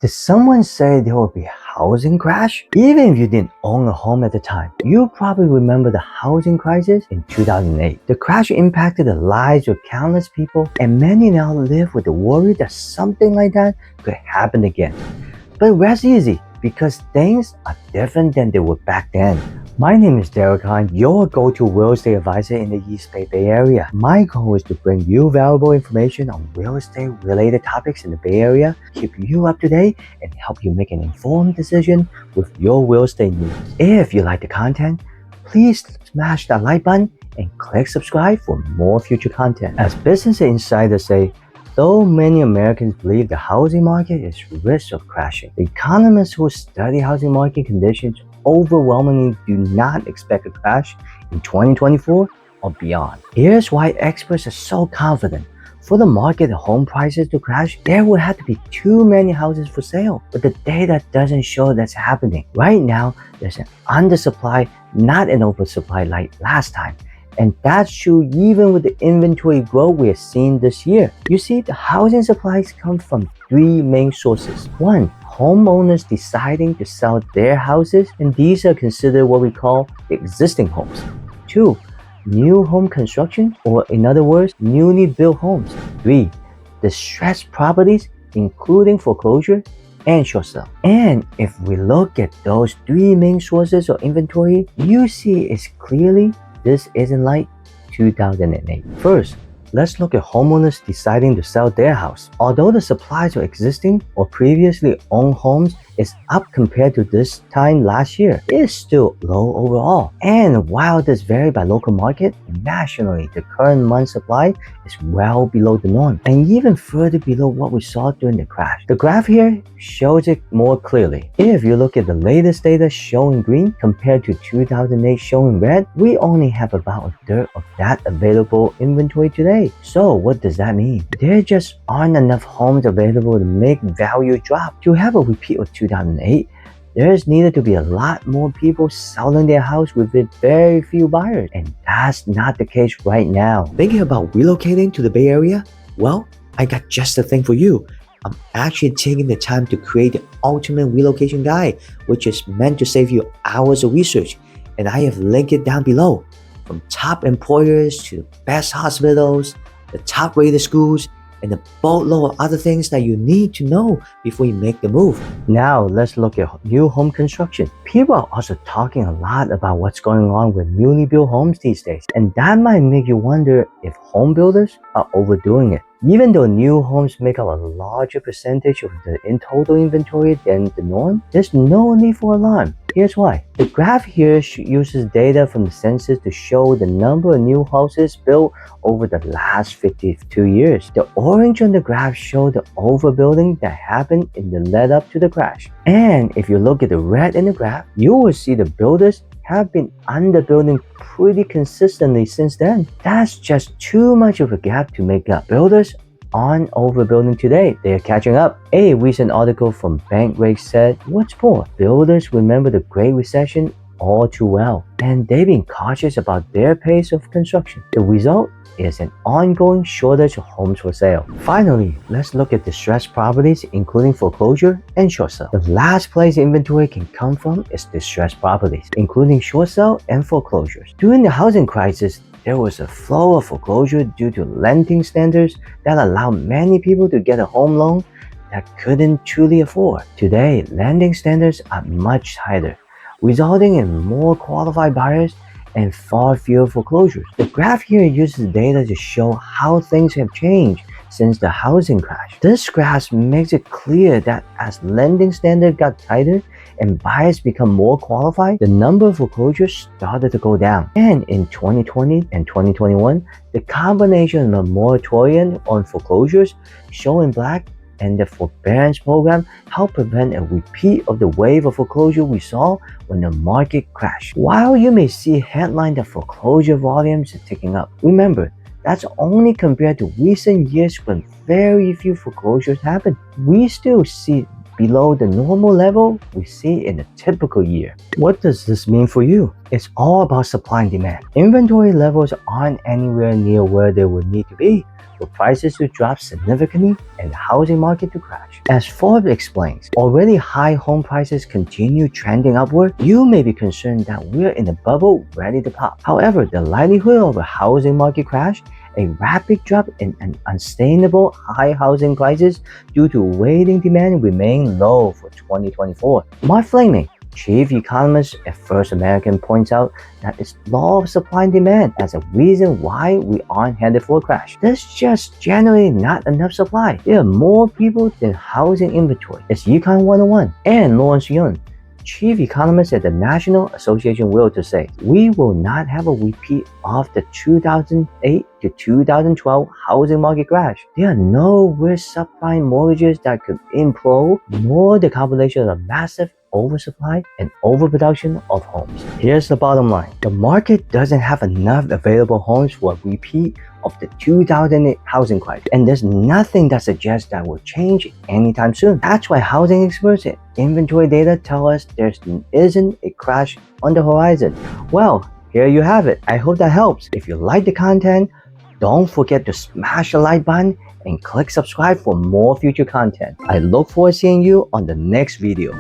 Did someone say there will be a housing crash? Even if you didn't own a home at the time, you probably remember the housing crisis in 2008. The crash impacted the lives of countless people, and many now live with the worry that something like that could happen again. But rest easy, because things are different than they were back then. My name is Derek Hahn, your go-to real estate advisor in the East Bay Area. My goal is to bring you valuable information on real estate related topics in the Bay Area, keep you up to date, and help you make an informed decision with your real estate needs. If you like the content, please smash that like button and click subscribe for more future content. As business insiders say, though many Americans believe the housing market is at risk of crashing, the economists who study housing market conditions overwhelmingly do not expect a crash in 2024 or beyond. Here's why experts are so confident. For the market and home prices to crash, there would have to be too many houses for sale. But the data doesn't show that's happening. Right now, there's an undersupply, not an oversupply like last time. And that's true even with the inventory growth we have seen this year. You see, the housing supplies come from three main sources. One, homeowners deciding to sell their houses, and these are considered what we call existing homes. Two, new home construction, or in other words, newly built homes. Three, distressed properties, including foreclosure and short sale. And if we look at those three main sources of inventory, you see it's clearly this isn't like 2008. First, let's look at homeowners deciding to sell their house. Although the supplies of existing or previously owned homes is up compared to this time last year, it is still low overall. And while this varies by local market, nationally, the current month supply is well below the norm and even further below what we saw during the crash. The graph here shows it more clearly. If you look at the latest data showing green compared to 2008 showing red, we only have about a third of that available inventory today. So what does that mean? There just aren't enough homes available to make value drop. To have a repeat of 2008, there is needed to be a lot more people selling their house with very few buyers, and that's not the case right now. Thinking about relocating to the Bay Area? Well, I got just the thing for you. I'm actually taking the time to create the ultimate relocation guide, which is meant to save you hours of research, and I have linked it down below. From top employers to the best hospitals, the top rated schools, and a boatload of other things that you need to know before you make the move. Now let's look at new home construction. People are also talking a lot about what's going on with newly built homes these days, and that might make you wonder if home builders are overdoing it. Even though new homes make up a larger percentage of the total inventory than the norm, there's no need for alarm. Here's why. The graph here uses data from the census to show the number of new houses built over the last 52 years. The orange on the graph shows the overbuilding that happened in the lead up to the crash. And if you look at the red in the graph, you will see the builders have been underbuilding pretty consistently since then. That's just too much of a gap to make up. Builders aren't overbuilding today, they are catching up. A recent article from Bankrate said, what's more, builders remember the Great Recession all too well, and they've been cautious about their pace of construction. The result is an ongoing shortage of homes for sale. Finally, let's look at distressed properties, including foreclosure and short sale. The last place inventory can come from is distressed properties, including short sale and foreclosures. During the housing crisis, there was a flow of foreclosure due to lending standards that allowed many people to get a home loan that couldn't truly afford. Today, lending standards are much tighter, resulting in more qualified buyers and far fewer foreclosures. The graph here uses data to show how things have changed since the housing crash. This graph makes it clear that as lending standards got tighter and buyers become more qualified, the number of foreclosures started to go down. And in 2020 and 2021, the combination of a moratorium on foreclosures, shown in black, and the forbearance program helped prevent a repeat of the wave of foreclosure we saw when the market crashed. While you may see headlines that foreclosure volumes are ticking up, remember, that's only compared to recent years when very few foreclosures happened. We still see below the normal level we see in a typical year. What does this mean for you? It's all about supply and demand. Inventory levels aren't anywhere near where they would need to be for prices to drop significantly and the housing market to crash. As Forbes explains, already high home prices continue trending upward. You may be concerned that we're in a bubble ready to pop. However, the likelihood of a housing market crash, a rapid drop in an unsustainable high housing prices due to waiting demand remain low for 2024. Mark Flaming, chief economist at First American, points out that it's law of supply and demand as a reason why we aren't headed for a crash. There's just generally not enough supply. There are more people than housing inventory. It's Econ 101. And Lawrence Yun, chief economist at the National Association, will to say, we will not have a repeat of the 2008 to 2012 housing market crash. There are no risk subprime mortgages that could implode, nor the combination of massive oversupply and overproduction of homes. Here's the bottom line. The market doesn't have enough available homes for a repeat of the 2008 housing crisis, and there's nothing that suggests that will change anytime soon. That's why housing experts and inventory data tell us there isn't a crash on the horizon. Well, here you have it. I hope that helps. If you like the content, don't forget to smash the like button and click subscribe for more future content. I look forward to seeing you on the next video.